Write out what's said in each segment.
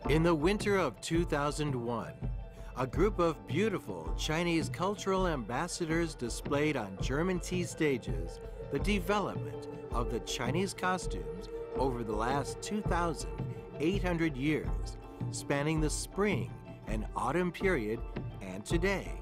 In the winter of 2001, a group of beautiful Chinese cultural ambassadors displayed on German tea stages the development of the Chinese costumes over the last 2,800 years, spanning the spring and autumn period and today.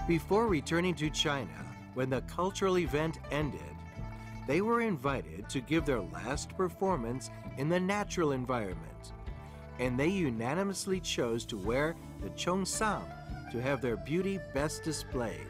Before returning to China, when the cultural event ended, they were invited to give their last performance in the natural environment, and they unanimously chose to wear the Cheongsams to have their beauty best displayed.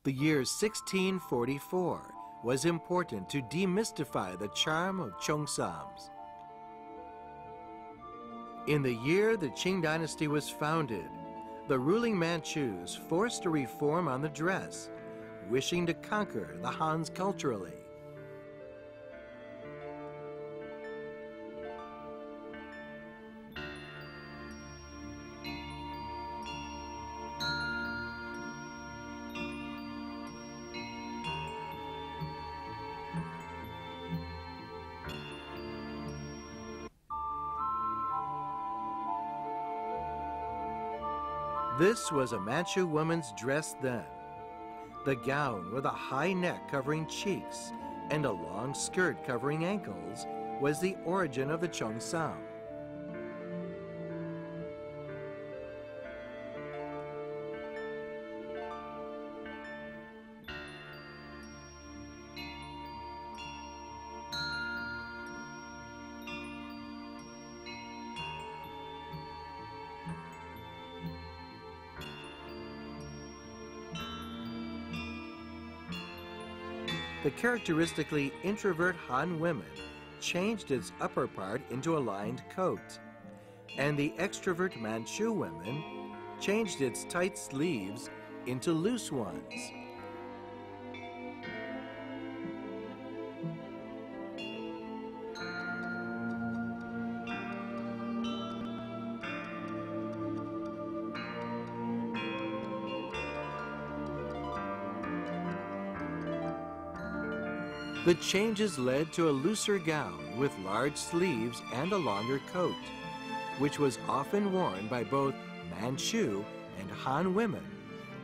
The year 1644 was important to demystify the charm of Cheongsams. In the year the Qing dynasty was founded, the ruling Manchus forced a reform on the dress, wishing to conquer the Hans culturally. This was a Manchu woman's dress then. The gown with a high neck covering cheeks and a long skirt covering ankles was the origin of the Cheongsam. The characteristically introvert Han women changed its upper part into a lined coat, and the extrovert Manchu women changed its tight sleeves into loose ones. The changes led to a looser gown with large sleeves and a longer coat, which was often worn by both Manchu and Han women,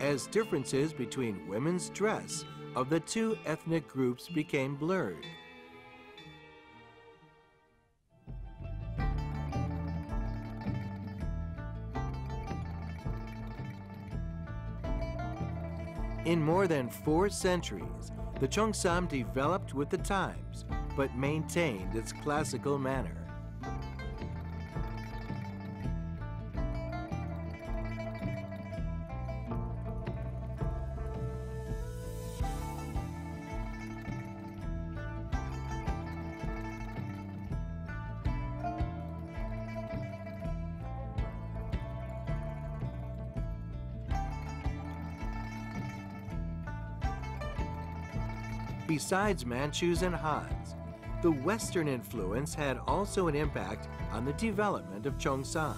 as differences between women's dress of the two ethnic groups became blurred. In more than 4 centuries, the Cheongsam developed with the times, but maintained its classical manner. Besides Manchus and Hans, the Western influence had also an impact on the development of Cheongsam.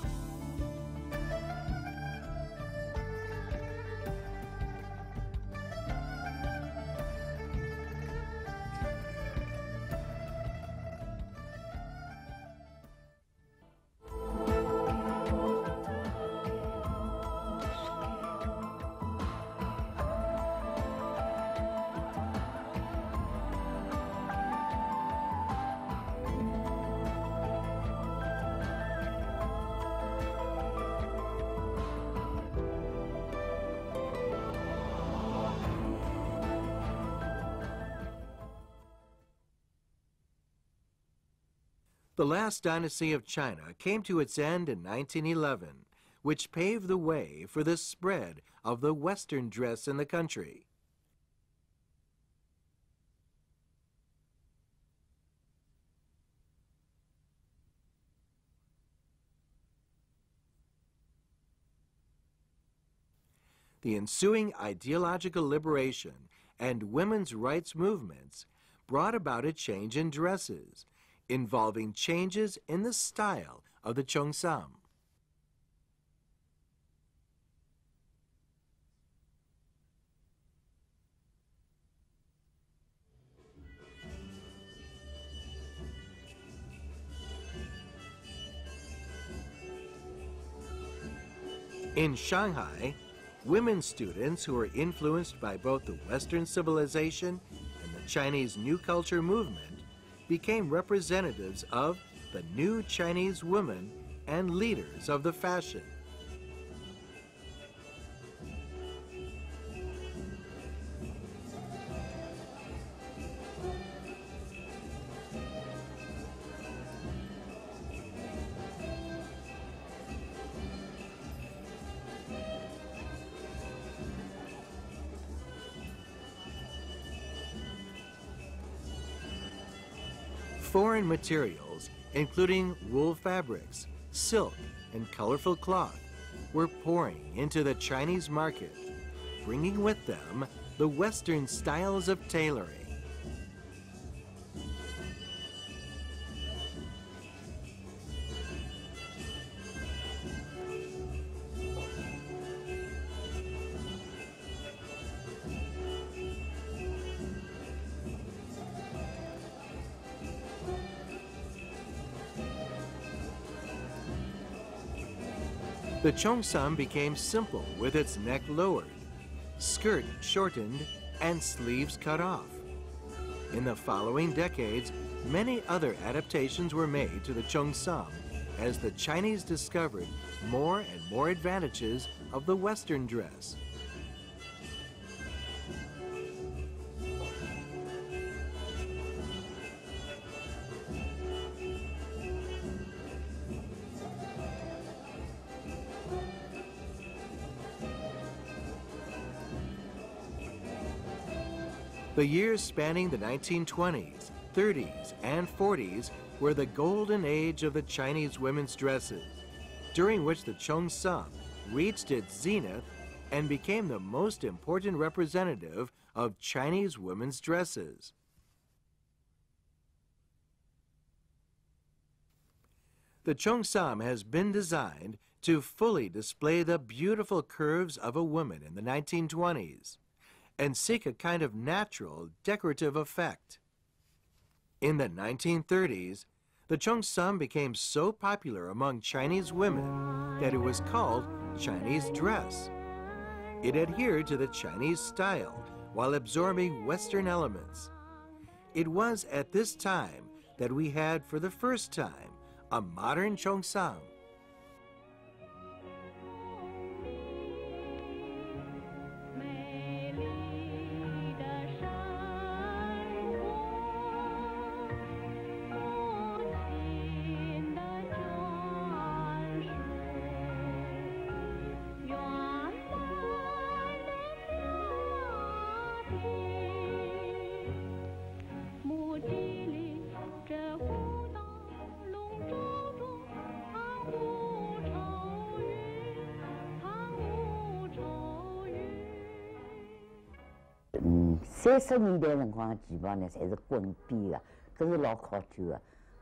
The last dynasty of China came to its end in 1911, which paved the way for the spread of the Western dress in the country. The ensuing ideological liberation and women's rights movements brought about a change in dresses, involving changes in the style of the Cheongsam. In Shanghai, women students who were influenced by both the Western civilization and the Chinese New Culture movement became representatives of the new Chinese women and leaders of the fashion. Foreign materials, including wool fabrics, silk, and colorful cloth, were pouring into the Chinese market, bringing with them the Western styles of tailoring. The Cheongsam became simple with its neck lowered, skirt shortened, and sleeves cut off. In the following decades, many other adaptations were made to the Cheongsam as the Chinese discovered more and more advantages of the Western dress. The years spanning the 1920s, 30s, and 40s were the golden age of the Chinese women's dresses, during which the Cheongsam reached its zenith and became the most important representative of Chinese women's dresses. The Cheongsam has been designed to fully display the beautiful curves of a woman in the 1920s. And seek a kind of natural, decorative effect. In the 1930s, the Cheongsam became so popular among Chinese women that it was called Chinese dress. It adhered to the Chinese style while absorbing Western elements. It was at this time that we had, for the first time, a modern Cheongsam.30年代辰光的旗袍呢，侪是滚边的，搿是老考究的。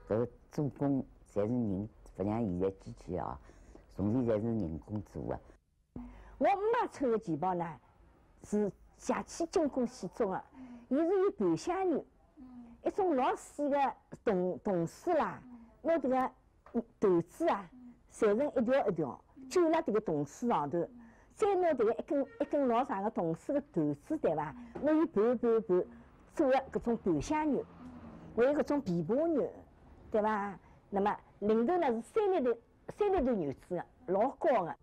搿做工侪是人，勿像现在机器啊，从前侪是人工做的。我妈穿的旗袍呢，是邪气精工细做的，伊是有盘香肉，一种老细的铜丝啦，拿迭个缎子啊，缠成一条一条，揪辣迭个铜丝上头。再拿迭个一根老长的铜丝的缎子，对伐？拿伊盘，做了搿种盘香肉，还有搿种琵琶肉，对伐？那么领头呢是三粒头肉子的，老高的。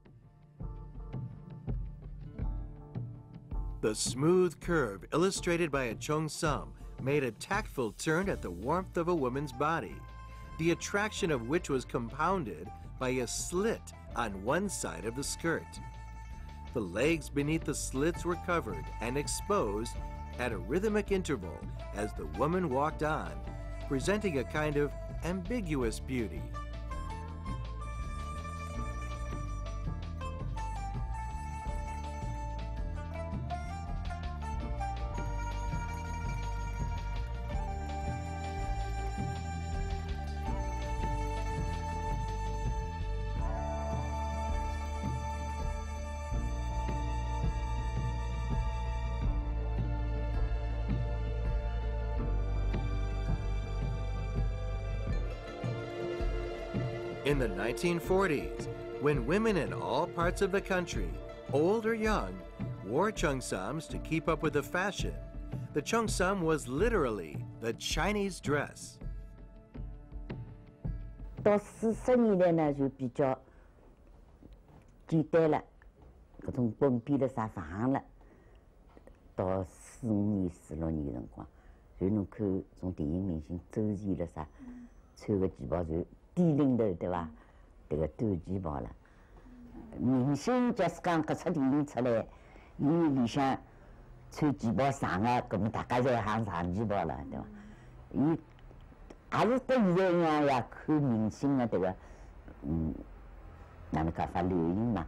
The smooth curve illustrated by a Cheongsam made a tactful turn at the warmth of a woman's body, the attraction of which was compounded by a slit on one side of the skirt. The legs beneath the slits were covered and exposed at a rhythmic interval as the woman walked on, presenting a kind of ambiguous beauty. In the 1940s, when women in all parts of the country, old or young, wore cheongsams to keep up with the fashion, the cheongsam was literally the Chinese dress. 到40年代呢，就比较简单了，搿种滚边了啥勿行了。到45年、46年辰光，就侬看种电影明星周琦了啥，穿个旗袍就。 低领头对伐？这个短旗袍了。明星假使讲搿出电影出来，伊里向穿旗袍上个，搿么大家侪行长旗袍了，对伐？伊也是到现在样呀，看明星的这个，哪能讲法流行嘛？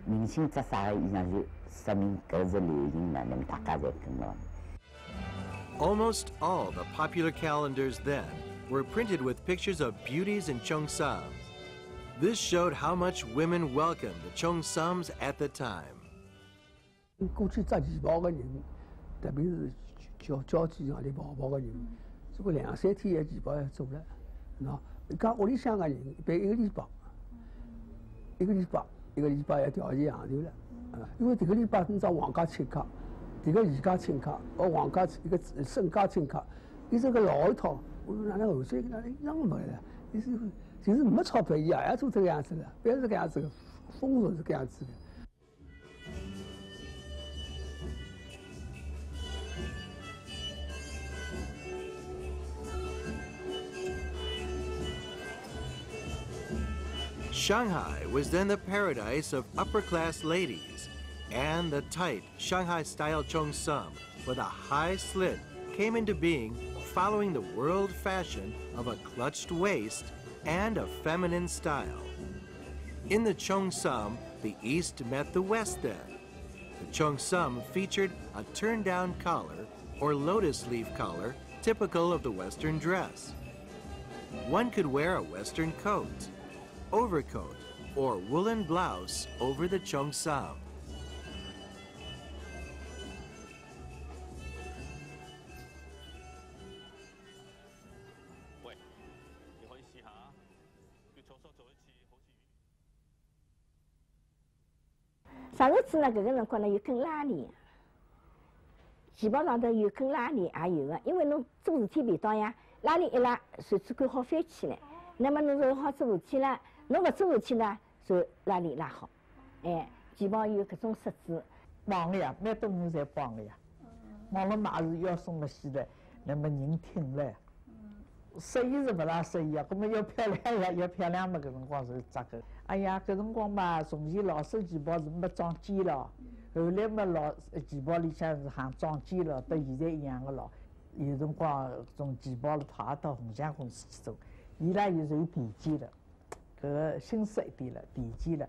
明星着啥个衣裳就说明搿是流行嘛，那么大家侪跟牢。Almost all the popular calendars then were printed with pictures of beauties in cheongsams. This showed how much women welcomed the cheongsams at the time. 过去扎旗袍的人，特别是交际上里跑的人，如果2、3天的旗袍要做了，喏，讲屋里向的人，一般一个礼拜要调钱行头了，因为这个礼拜你找皇家请客，这个宜家请客，皇家一个省家请客，伊这个老一套。 我说哪能后生哪能一样没了？就是没钞票，也要做这个样子的，不要这个样子的，风俗是这个样子的。Shanghai was then the paradise of upper-class ladies, and the tight Shanghai-style cheongsam with a high slit came into being following the world fashion of a clutched waist and a feminine style. In the cheongsam, the East met the West then. The cheongsam featured a turned-down collar or lotus leaf collar typical of the Western dress. One could wear a Western coat, overcoat, or woolen blouse over the cheongsam. Sangha 子呢，搿个辰光呢有根拉链，旗袍上头有根拉链也有个，因为侬做事体便当呀，拉链一拉，随之感好翻起来。那么侬做好做事体了，侬勿做事体呢，就拉链拉好。哎，旗袍有搿种设置。绑个呀，蛮多人侪绑个呀。绑了马是腰松了起来，那么人挺了。设计是勿大设计啊，搿么要漂亮呀，要漂亮嘛，搿辰光是扎个。哎呀，搿辰光嘛，从前老式旗袍是没装肩了，后来嘛老旗袍里向是行装肩了，跟现在一样个咯。有辰光从旗袍了跑到红浆公司去做，伊拉又是有地肩了，搿个新式一点了，地肩了。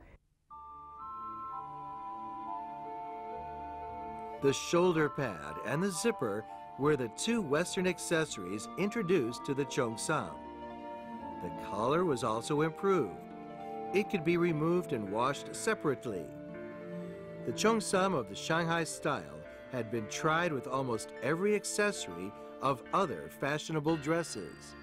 The shoulder pad and the zipper were the two Western accessories introduced to the cheongsam. The collar was also improved. It could be removed and washed separately. The cheongsam of the Shanghai style had been tried with almost every accessory of other fashionable dresses.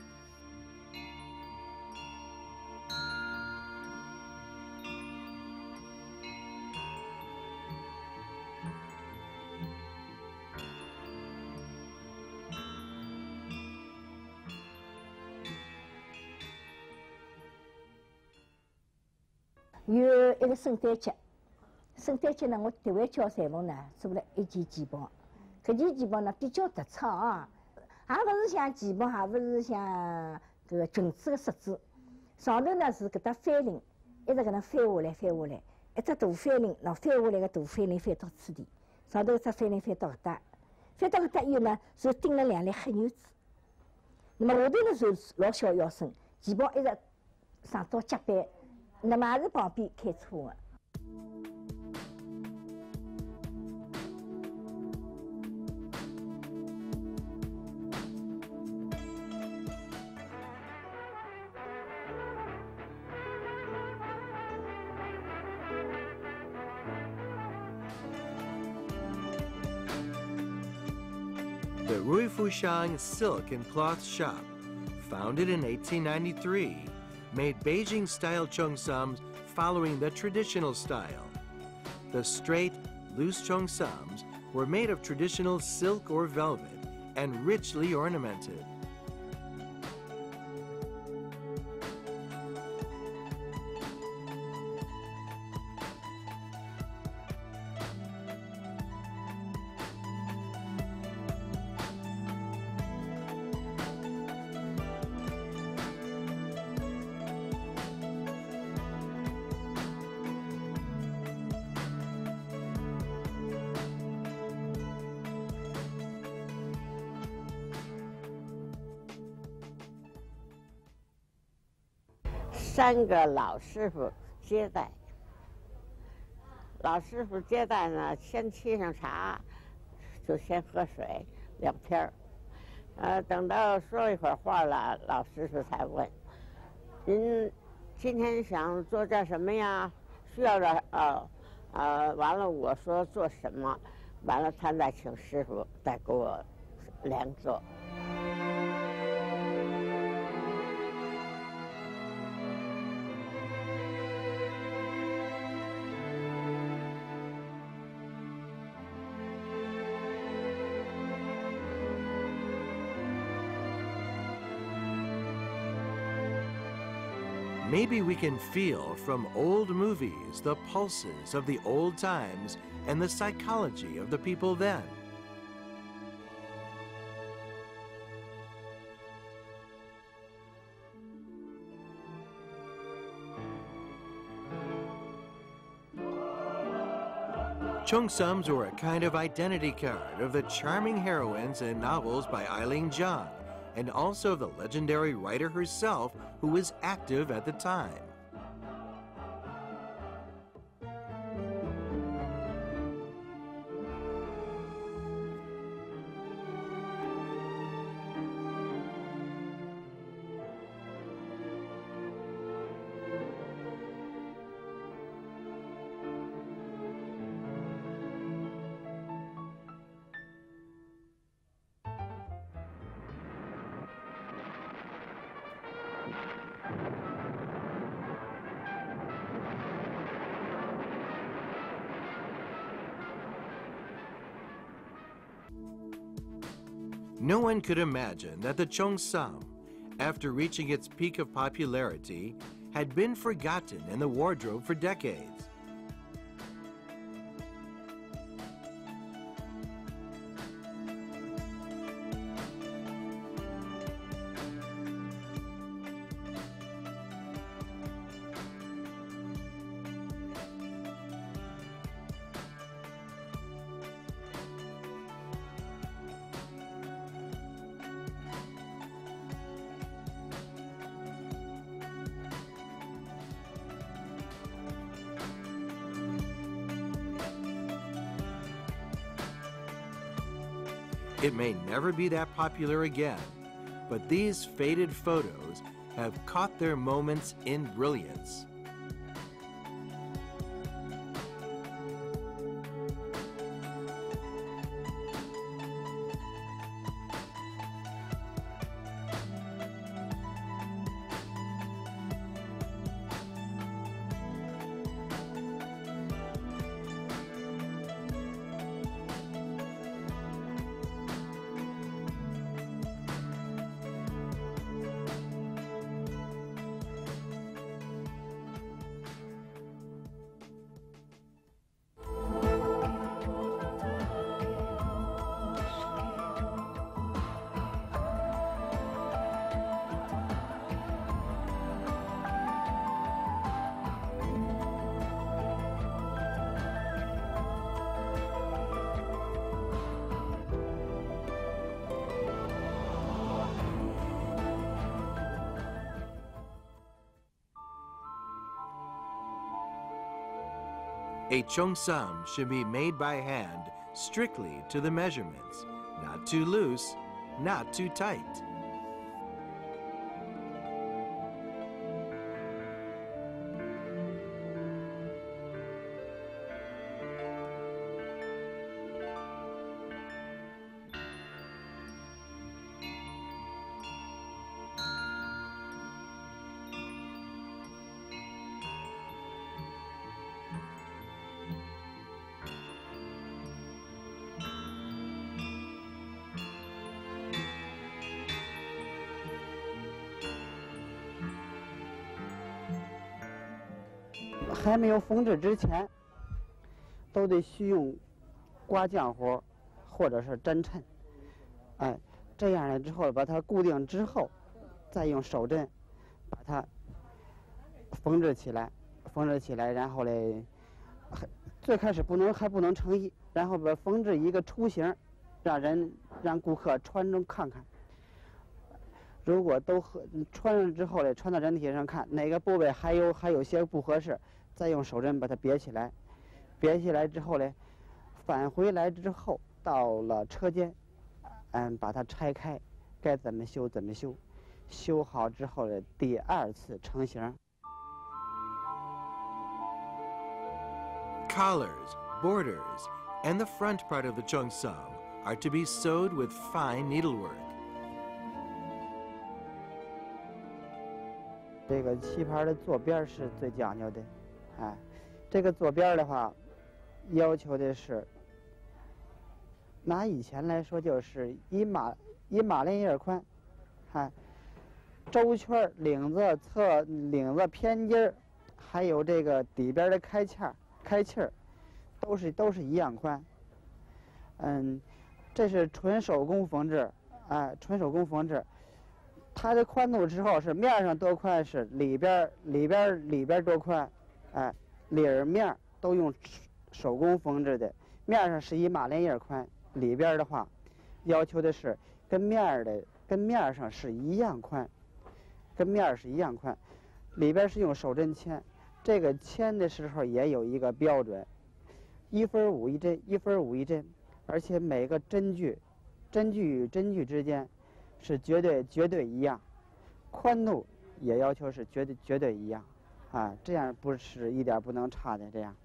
有一个圣诞节，圣诞节呢，我特别叫裁缝呢做了一件旗袍。搿件旗袍呢比较特色啊，也勿是像旗袍，也勿是像搿个裙子个设置，上头呢是搿搭翻领，一直搿能翻下来翻下来，一只大翻领，喏翻下来个大翻领翻到此地，上头一只翻领翻到搿搭，翻到搿搭以后呢，就钉了2粒黑牛子。那么下头呢就老小腰身，旗袍一直上到脚板，那么也是旁边开车个。The Ruifushan Silk and Cloth Shop, founded in 1893, made Beijing-style cheongsams following the traditional style. The straight, loose cheongsams were made of traditional silk or velvet and richly ornamented.3个老师傅接待，老师傅接待呢，先沏上茶，就先喝水聊天儿，等到说一会儿话了，老师傅才问：“您今天想做点什么呀？需要点完了我说做什么，完了他再请师傅再给我量做。” Maybe we can feel from old movies the pulses of the old times and the psychology of the people then. Cheongsams were a kind of identity card of the charming heroines in novels by Eileen Zhang, and also the legendary writer herself, who was active at the time. No one could imagine that the Cheongsam, after reaching its peak of popularity, had been forgotten in the wardrobe for decades. It may never be that popular again, but these faded photos have caught their moments in brilliance. A cheongsam should be made by hand strictly to the measurements, not too loose, not too tight.还没有缝制之前，都得需用刮浆活或者是针抻，哎，这样了之后把它固定之后，再用手针把它缝制起来，然后嘞，最开始还不能成衣，然后把它缝制一个雏形，让顾客穿中看看。如果都穿上之后嘞，穿到人体上看哪个部位还有些不合适，再用手针把它别起来，别起来之后嘞，返回来之后到了车间，把它拆开，该怎么修怎么修，修好之后的第二次成型。Collars, borders, and the front part of the cheongsam are to be sewed with fine needlework. 这个旗袍的坐边是最讲究的，哎，这个坐边的话，要求的是，拿以前来说就是一马连叶宽，哎，周圈、领子偏襟儿，还有这个底边的开气儿，都是一样宽。这是纯手工缝制，哎，纯手工缝制。它的宽度之后是面上多宽，是里边多宽，哎，里儿面都用手工缝制的，面上是一马连叶宽，里边的话，要求的是跟面上是一样宽，里边是用手针签，这个签的时候也有一个标准，1分5一针，而且每个针距与针距之间是绝对一样，宽度也要求是绝对一样，啊，这样不是一点不能差的这样。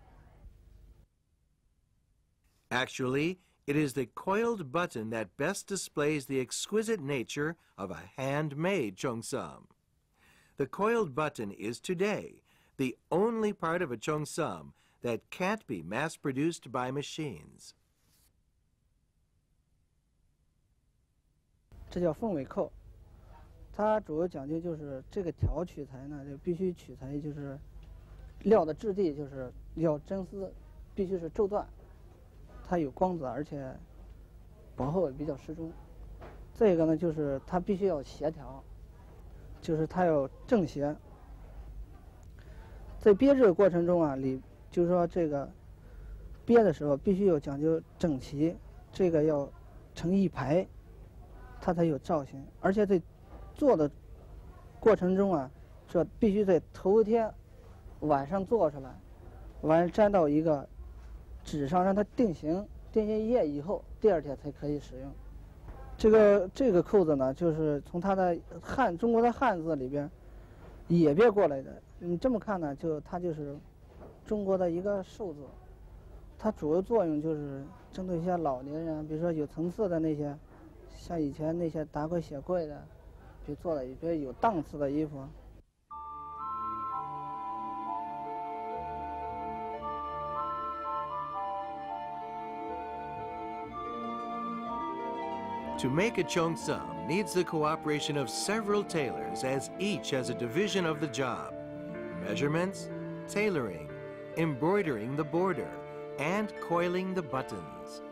Actually, it is the coiled button that best displays the exquisite nature of a handmade cheongsam. The coiled button is today the only part of a cheongsam that can't be mass-produced by machines. 这叫凤尾扣，它主要讲究就是这个条取材呢，就必须取材就是料的质地，就是要真丝，必须是皱缎，它有光泽，而且薄厚也比较适中。这个呢，就是它必须要协调，就是它要正斜。在编制的过程中啊，就是说这个编的时候必须要讲究整齐，这个要成一排。它才有造型，而且在做的过程中啊，这必须在头一天晚上做出来，晚上粘到一个纸上让它定型液以后，第二天才可以使用。这个扣子呢，就是从它的中国的汉字里边演变过来的。你这么看呢，它就是中国的一个寿字，它主要作用就是针对一些老年人，比如说有层次的那些。像以前那些达官显贵的，比如做的比较有档次的衣服。To make a cheongsam needs the cooperation of several tailors, as each has a division of the job: measurements, tailoring, embroidering the border, and coiling the buttons.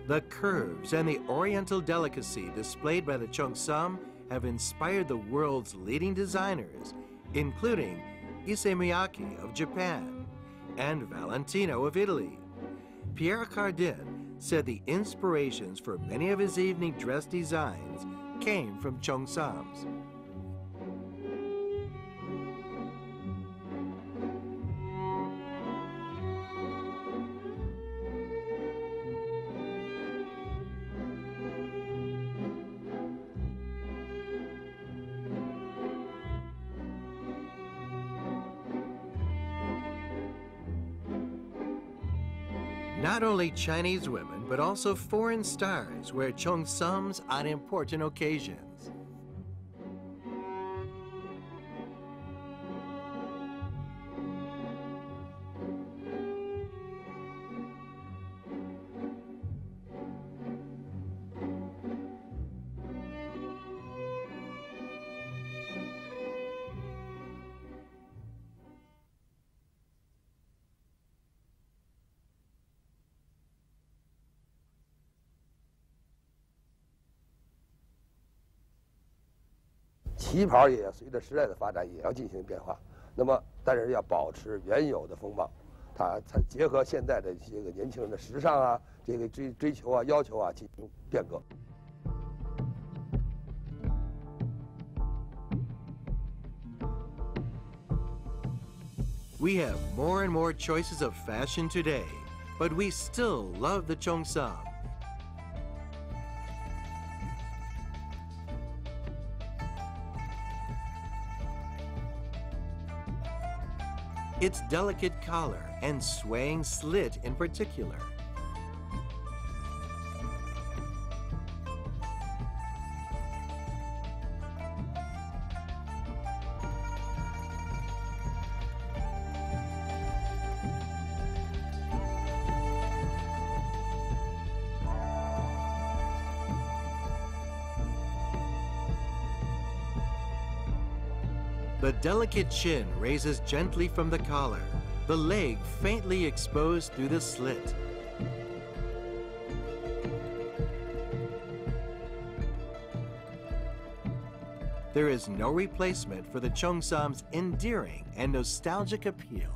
The curves and the oriental delicacy displayed by the Cheongsams have inspired the world's leading designers, including Issey Miyake of Japan and Valentino of Italy. Pierre Cardin said the inspirations for many of his evening dress designs came from Cheongsams. Not only Chinese women, but also foreign stars wear Cheongsams on important occasions.旗袍也要随着时代的发展也要进行变化，那么但是要保持原有的风貌，它结合现在的这个年轻人的时尚啊，这个追求啊、要求啊进行变革。We have more and more choices of fashion today, but we still love the Cheongsam. Its delicate collar and swaying slit in particular. The delicate chin raises gently from the collar, the leg faintly exposed through the slit. There is no replacement for the Cheongsams' endearing and nostalgic appeal.